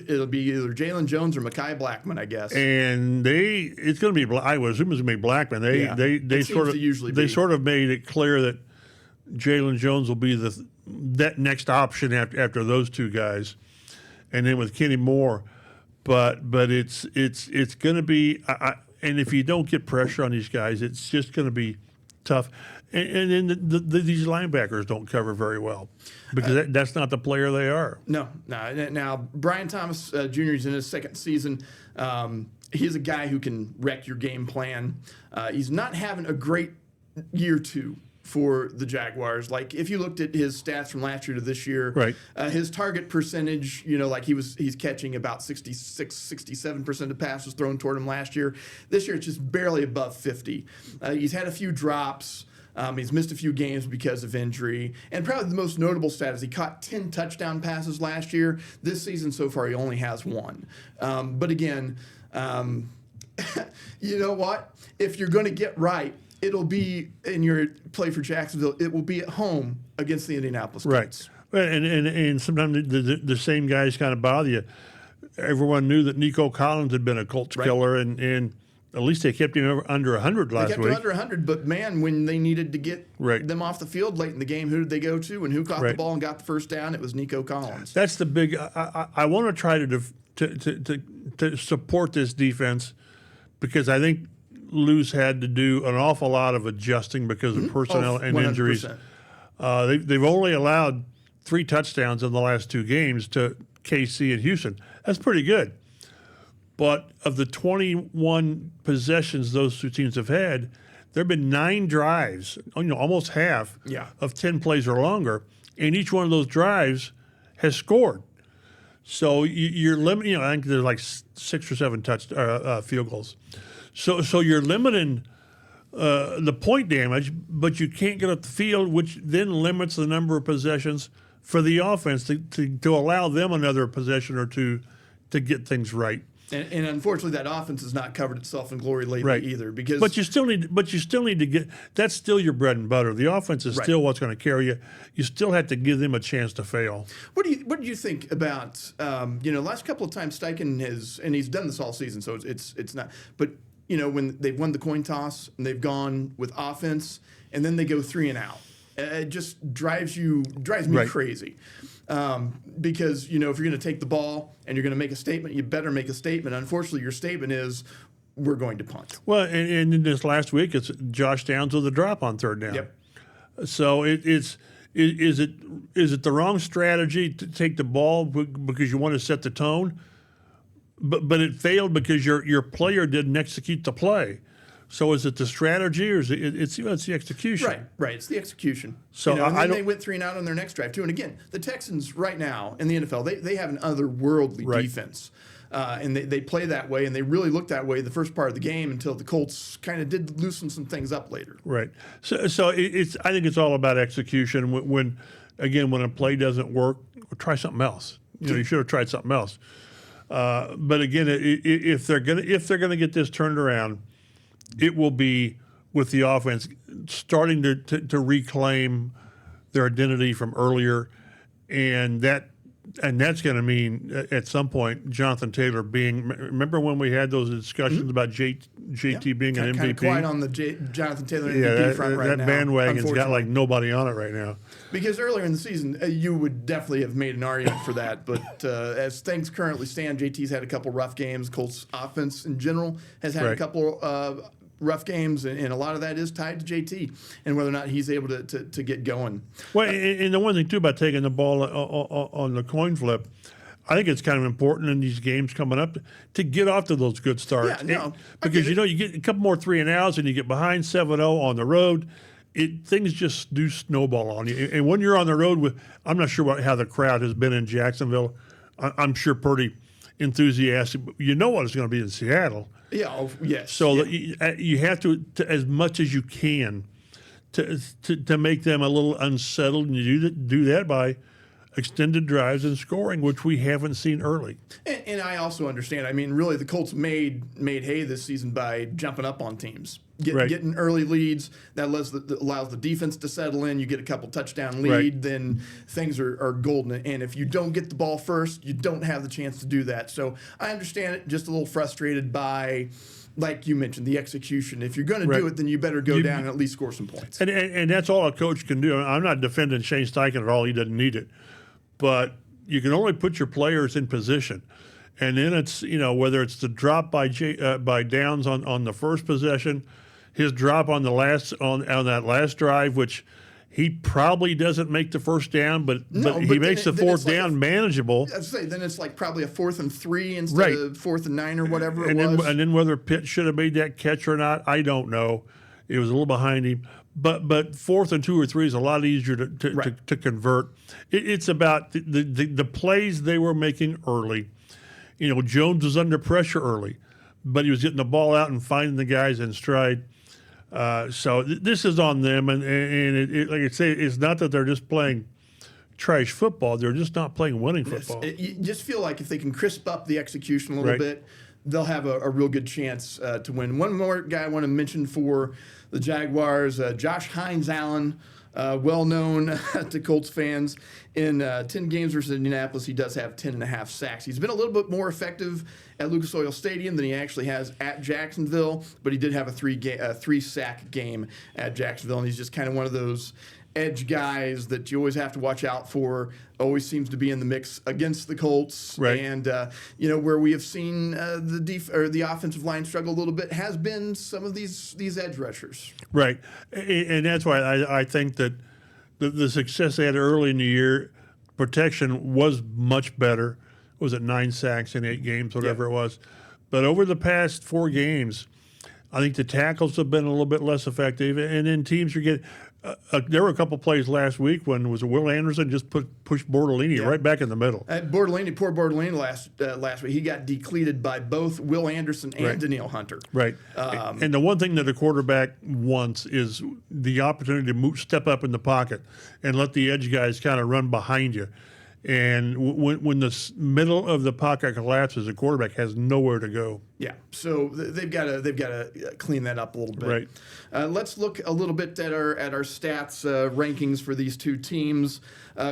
it'll be either Jalen Jones or Mekhi Blackman, I guess. And it's going to be, I would assume it's going to be Blackman. They sort of made it clear that Jalen Jones will be that next option after those two guys, and then with Kenny Moore. But it's going to be. And if you don't get pressure on these guys, it's just going to be tough. And then these linebackers don't cover very well because that's not the player they are. No. Now, Brian Thomas Jr. is in his second season. He's a guy who can wreck your game plan. He's not having a great year two for the Jaguars. Like, if you looked at his stats from last year to this year, right. His target percentage, like he's catching about 67% of passes thrown toward him last year. This year, it's just barely above 50. He's had a few drops. He's missed a few games because of injury. And probably the most notable stat is he caught 10 touchdown passes last year. This season so far, he only has one. But again, you know what? If you're going to get right, it'll be in your play for Jacksonville. It will be at home against the Indianapolis Colts. Right. And sometimes the same guys kind of bother you. Everyone knew that Nico Collins had been a Colts killer, and at least they kept him under 100 last week. They kept him under 100, but man, when they needed to get them off the field late in the game, who did they go to and who caught the ball and got the first down? It was Nico Collins. That's the big. I want to try to support this defense because I think Lou's had to do an awful lot of adjusting because of personnel and 100%. Injuries. They've only allowed 3 touchdowns in the last 2 games to KC and Houston. That's pretty good. But of the 21 possessions those two teams have had, there have been 9 drives, almost half of 10 plays or longer, and each one of those drives has scored. So you're limiting. I think there's like 6 or 7 field goals. So you're limiting the point damage, but you can't get up the field, which then limits the number of possessions for the offense to allow them another possession or two to get things right. And unfortunately, that offense has not covered itself in glory lately either. But you still need to get. That's still your bread and butter. The offense is still what's going to carry you. You still have to give them a chance to fail. What do you think about last couple of times Steichen and he's done this all season, so it's not. But when they've won the coin toss and they've gone with offense and then they go 3 and out, it just drives me crazy. Because, if you're going to take the ball and you're going to make a statement, you better make a statement. Unfortunately, your statement is, we're going to punt. Well, and in this last week, it's Josh Downs with a drop on 3rd down. Yep. So is it the wrong strategy to take the ball because you want to set the tone? But it failed because your player didn't execute the play. So is it the strategy or is it's the execution? Right. It's the execution. So they went 3 and out on their next drive too. And again, the Texans right now in the NFL, they have an otherworldly defense, and they play that way, and they really look that way the first part of the game until the Colts kind of did loosen some things up later. Right. So I think it's all about execution. When a play doesn't work, try something else. You should have tried something else. But again, if they're gonna get this turned around, it will be with the offense starting to reclaim their identity from earlier, and that's going to mean at some point Jonathan Taylor being. Remember when we had those discussions about JT being an MVP? Kind of quiet on the Jonathan Taylor MVP front right now. That bandwagon's got like nobody on it right now. Because earlier in the season, you would definitely have made an argument for that. But as things currently stand, JT's had a couple rough games. Colts offense in general has had a couple rough games, and a lot of that is tied to JT and whether or not he's able to get going. Well, and the one thing, too, about taking the ball on the coin flip, I think it's kind of important in these games coming up to get off to those good starts. Because, you get a couple more 3 and outs and you get behind 7-0 on the road, things just do snowball on you. And when you're on the road I'm not sure how the crowd has been in Jacksonville. I'm sure pretty enthusiastic. But you know what it's going to be in Seattle. Yeah. Yes. So you have to as much as you can to make them a little unsettled, and you do that by extended drives and scoring, which we haven't seen early. And I also understand. I mean, really, the Colts made hay this season by jumping up on teams, getting early leads. That allows the defense to settle in. You get a couple touchdown lead, then things are golden. And if you don't get the ball first, you don't have the chance to do that. So I understand it. Just a little frustrated by, like you mentioned, the execution. If you're going to do it, then you better go down and at least score some points. And that's all a coach can do. I'm not defending Shane Steichen at all. He doesn't need it. But you can only put your players in position. And then it's, whether it's the drop by Downs on the first possession, his drop on that last drive, which he probably doesn't make the first down, but he makes the fourth down manageable. I'd say then it's like probably a 4th and 3 instead of 4th and 9 or whatever it was. And then whether Pitt should have made that catch or not, I don't know. It was a little behind him. But 4th and 2 or 3 is a lot easier to convert. It's about the plays they were making early. Jones was under pressure early, but he was getting the ball out and finding the guys in stride. So this is on them, and like I say, it's not that they're just playing trash football; they're just not playing winning football. You just feel like if they can crisp up the execution a little bit, they'll have a real good chance to win. One more guy I want to mention for the Jaguars, Josh Hines-Allen, well known to Colts fans. In 10 games versus Indianapolis, he does have 10.5 sacks. He's been a little bit more effective at Lucas Oil Stadium than he actually has at Jacksonville, but he did have a 3-sack game at Jacksonville, and he's just kind of one of those edge guys that you always have to watch out for. Always seems to be in the mix against the Colts, and where we have seen the offensive line struggle a little bit has been some of these edge rushers. Right, and that's why I think that the success they had early in the year, protection was much better. Was it 9 sacks in 8 games, whatever it was? But over the past 4 games, I think the tackles have been a little bit less effective, and then teams are getting. There were a couple plays last week when Will Anderson just pushed Bortolini right back in the middle. Poor Bortolini last week. He got decleated by both Will Anderson and Danielle Hunter. Right. And the one thing that a quarterback wants is the opportunity to step up in the pocket and let the edge guys kind of run behind you. And when the middle of the pocket collapses, the quarterback has nowhere to go. Yeah, so they've got to clean that up a little bit. Right. Let's look a little bit at our stats rankings for these two teams.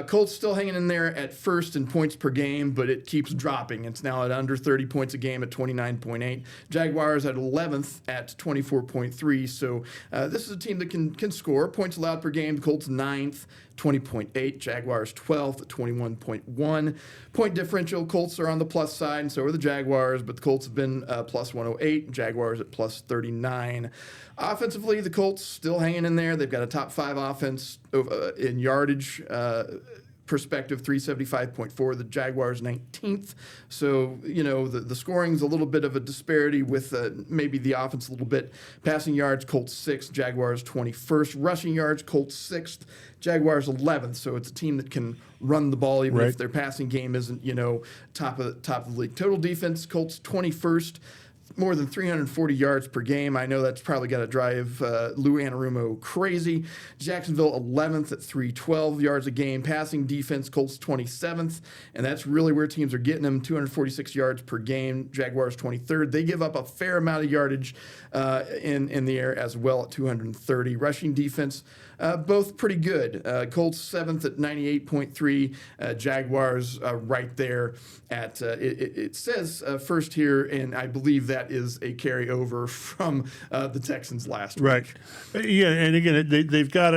Colts still hanging in there at first in points per game, but it keeps dropping. It's now at under 30 points a game at 29.8. Jaguars at 11th at 24.3. So this is a team that can score points allowed per game. The Colts 9th. 20.8, Jaguars 12th at 21.1. Point differential, Colts are on the plus side, and so are the Jaguars, but the Colts have been plus 108, Jaguars at plus 39. Offensively, the Colts still hanging in there. They've got a top 5 offense in yardage perspective, 375.4. The Jaguars 19th. So, the scoring's a little bit of a disparity with maybe the offense a little bit. Passing yards, Colts 6th, Jaguars 21st. Rushing yards, Colts 6th, Jaguars 11th. So it's a team that can run the ball even if their passing game isn't, top of the league. Total defense, Colts 21st. More than 340 yards per game. I know that's probably got to drive Lou Anarumo crazy. Jacksonville 11th at 312 yards a game. Passing defense, Colts 27th, and that's really where teams are getting them, 246 yards per game. Jaguars 23rd. They give up a fair amount of yardage in the air as well at 230. Rushing defense, both pretty good. Colts 7th at 98.3. Jaguars right there at, it says first here, and I believe that is a carryover from the Texans last week. Right. Yeah, and again, they've got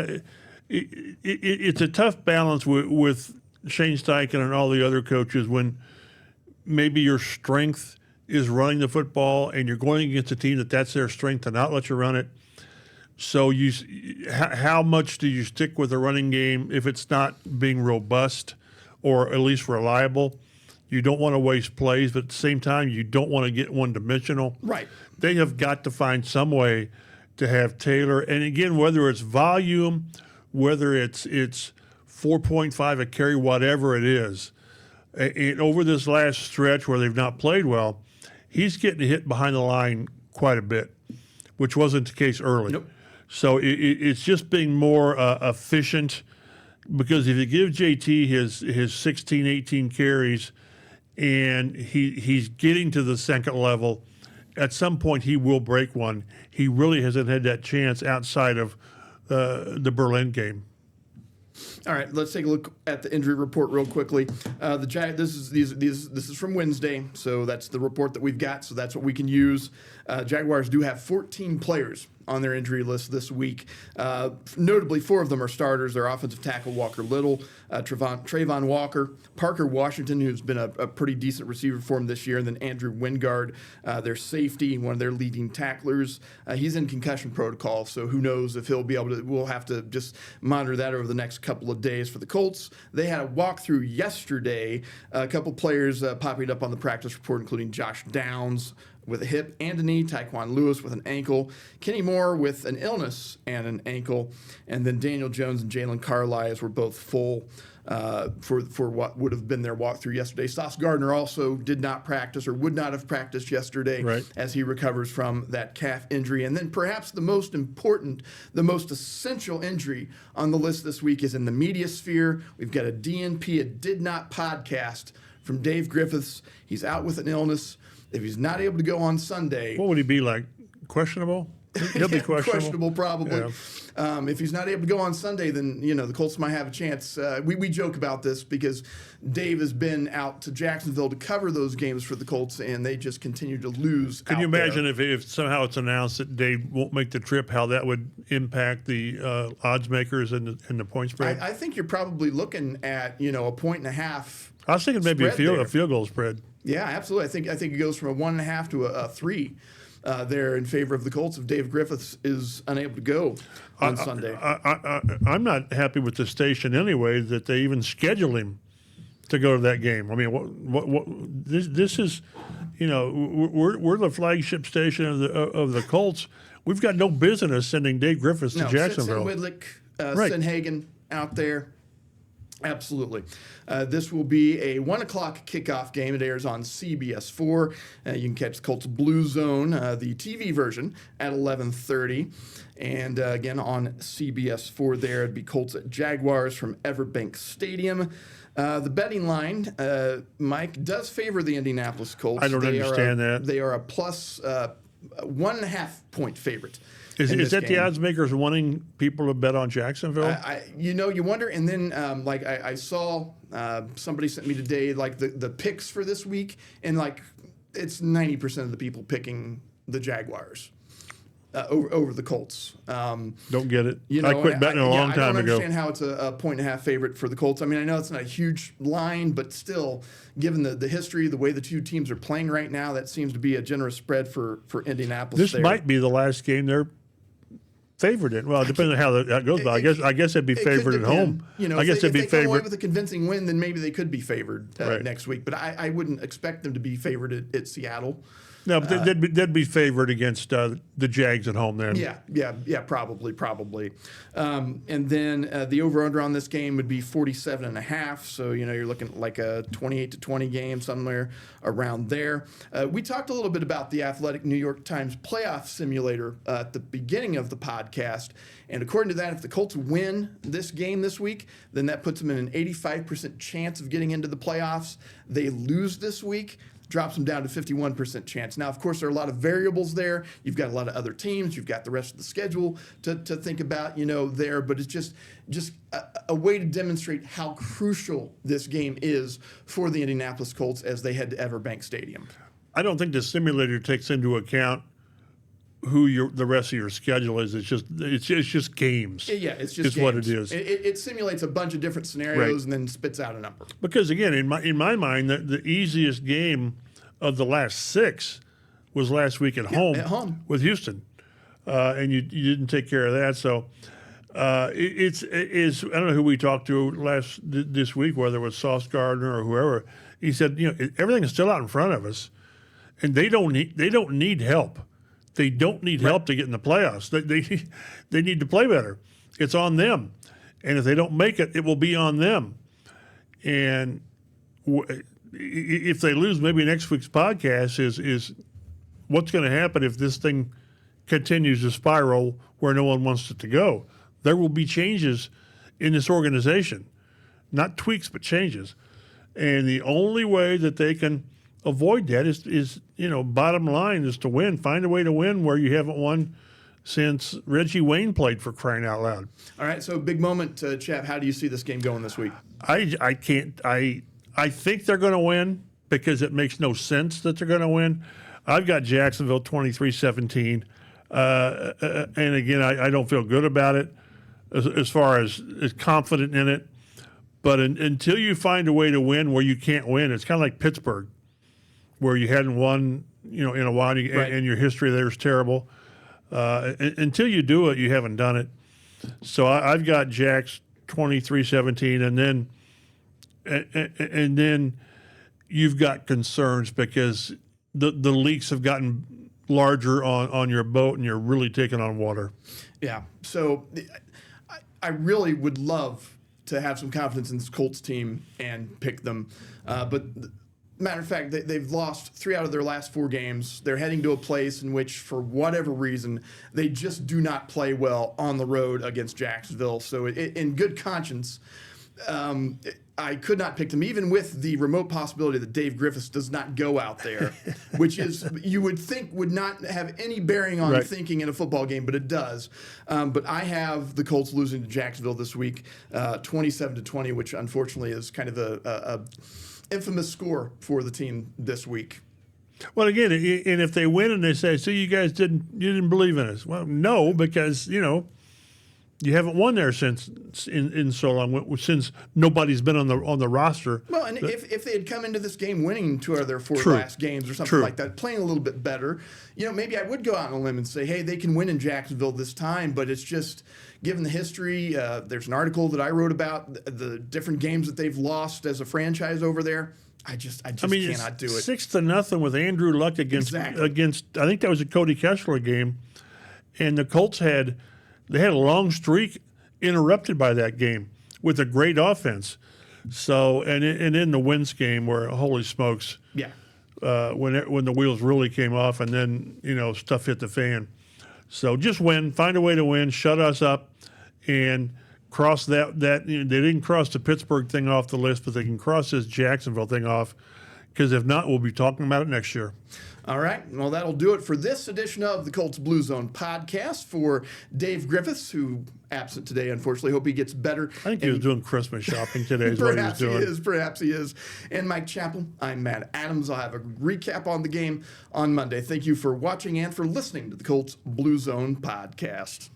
it's a tough balance with Shane Steichen and all the other coaches when maybe your strength is running the football and you're going against a team that's their strength to not let you run it. So how much do you stick with the running game if it's not being robust or at least reliable? You don't want to waste plays, but at the same time, you don't want to get one-dimensional. Right. They have got to find some way to have Taylor. And again, whether it's volume, whether it's 4.5 a carry, whatever it is, and over this last stretch where they've not played well, he's getting hit behind the line quite a bit, which wasn't the case early. Nope. So it's just being more efficient because if you give JT his 16, 18 carries and he's getting to the second level, at some point he will break one. He really hasn't had that chance outside of the Berlin game. All right, let's take a look at the injury report real quickly. This is from Wednesday, so that's the report that we've got. So that's what we can use. Jaguars do have 14 players on their injury list this week. Notably, 4 of them are starters. Their offensive tackle Walker Little, Trayvon Walker, Parker Washington, who's been a pretty decent receiver for him this year, and then Andrew Wingard, their safety, one of their leading tacklers. He's in concussion protocol, so who knows if he'll be able to. We'll have to just monitor that over the next couple of days for the Colts. They had a walkthrough yesterday. A couple players popping up on the practice report, including Josh Downs with a hip and a knee, Tyquan Lewis with an ankle, Kenny Moore with an illness and an ankle, and then Daniel Jones and Jalen Carlisle were both full for what would have been their walkthrough yesterday. Sauce Gardner also did not practice or would not have practiced yesterday as he recovers from that calf injury. And then perhaps the most important, the most essential injury on the list this week is in the media sphere. We've got a DNP, a did not podcast from Dave Griffiths. He's out with an illness. If he's not able to go on Sunday, what would he be like? Questionable? He'll be questionable. Questionable, probably. Yeah. If he's not able to go on Sunday, then the Colts might have a chance. We joke about this because Dave has been out to Jacksonville to cover those games for the Colts, and they just continue to lose. Can you imagine if somehow it's announced that Dave won't make the trip, how that would impact the odds makers and the point spread? I think you're probably looking at a 1.5. I was thinking maybe a field goal spread. Yeah, absolutely. I think it goes from a 1.5 to a 3 there in favor of the Colts if Dave Griffiths is unable to go on Sunday. I'm not happy with the station anyway that they even scheduled him to go to that game. I mean, this is, we're the flagship station of the Colts. We've got no business sending Dave Griffiths to Jacksonville. Send Whitlick, send Hagan out there. Absolutely. This will be a 1 o'clock kickoff game. It airs on CBS 4. You can catch Colts Blue Zone, the TV version, at 11:30. And again, on CBS 4 there, it'd be Colts at Jaguars from Everbank Stadium. The betting line, Mike, does favor the Indianapolis Colts. I don't understand that. They are a plus 1.5 point favorite. Is that the odds makers wanting people to bet on Jacksonville? You wonder. And then, I saw somebody sent me today, like the picks for this week, and it's 90% of the people picking the Jaguars over the Colts. Don't get it. I quit betting a long time ago. I don't understand how it's a 1.5 favorite for the Colts. I mean, I know it's not a huge line, but still, given the history, the way the two teams are playing right now, that seems to be a generous spread for Indianapolis. This might be the last game they're favored in. Well, depending on how that goes. But I guess they'd be favored at home. I guess they'd be favored. If they come away favored with a convincing win, then maybe they could be favored next week. But I wouldn't expect them to be favored at Seattle. No, but they'd be favored against the Jags at home then. Yeah, probably. And then the over-under on this game would be 47.5. So, you're looking at like a 28-20 game, somewhere around there. We talked a little bit about the Athletic New York Times playoff simulator at the beginning of the podcast. And according to that, if the Colts win this game this week, then that puts them in an 85% chance of getting into the playoffs. They lose this week, drops them down to 51% chance. Now, of course, there are a lot of variables there. You've got a lot of other teams. You've got the rest of the schedule to think about, there. But it's just a way to demonstrate how crucial this game is for the Indianapolis Colts as they head to Everbank Stadium. I don't think the simulator takes into account who the rest of your schedule is. It's just games. Yeah, it's just games. What it is. It simulates a bunch of different scenarios and then spits out a number. Because again, in my mind, the easiest game of the last 6 was last week at home with Houston, and you didn't take care of that. So it's I don't know who we talked to this week, whether it was Sauce Gardner or whoever. He said, everything is still out in front of us, and they don't need help. They don't need help to get in the playoffs. They need to play better. It's on them. And if they don't make it, it will be on them. And if they lose, maybe next week's podcast is what's going to happen if this thing continues to spiral where no one wants it to go. There will be changes in this organization. Not tweaks, but changes. And the only way that they can avoid that is bottom line is to win. Find a way to win where you haven't won since Reggie Wayne played, for crying out loud. All right, so big moment, Chap. How do you see this game going this week? I think they're going to win because it makes no sense that they're going to win. I've got Jacksonville 23-17. And again, I don't feel good about it as far as confident in it. But until you find a way to win where you can't win, it's kind of like Pittsburgh, where you hadn't won, in a while, and your history there is terrible. Until you do it, you haven't done it. So I've got Jacks 23-17, and then you've got concerns because the leaks have gotten larger on your boat, and you're really taking on water. Yeah. So I really would love to have some confidence in this Colts team and pick them. But matter of fact, they've lost 3 out of their last 4 games. They're heading to a place in which, for whatever reason, they just do not play well on the road against Jacksonville. So in good conscience, I could not pick them, even with the remote possibility that Dave Griffiths does not go out there, which is, you would think, would not have any bearing on thinking in a football game, but it does. But I have the Colts losing to Jacksonville this week, 27-20, which unfortunately is kind of a infamous score for the team this week. Well, again, and if they win and they say, "So you guys didn't believe in us," well, no, because you haven't won there since in so long, since nobody's been on the roster. Well, and if they had come into this game winning 2 out of their 4 last games or something True. like that, playing a little bit better, maybe I would go out on a limb and say, hey, they can win in Jacksonville this time. But it's just, given the history, there's an article that I wrote about the different games that they've lost as a franchise over there. I just cannot do it. 6-0 with Andrew Luck against I think that was a Cody Kessler game, and the Colts had a long streak interrupted by that game with a great offense. So and in the Wentz game, where holy smokes, when the wheels really came off, and then stuff hit the fan. So just win, find a way to win, shut us up, and cross that they didn't cross the Pittsburgh thing off the list, but they can cross this Jacksonville thing off, because if not, we'll be talking about it next year. All right. Well, that'll do it for this edition of the Colts Blue Zone Podcast. For Dave Griffiths, who absent today, unfortunately, hope he gets better. I think he was doing Christmas shopping today is what he was doing. Perhaps he is. And Mike Chappell, I'm Matt Adams. I'll have a recap on the game on Monday. Thank you for watching and for listening to the Colts Blue Zone Podcast.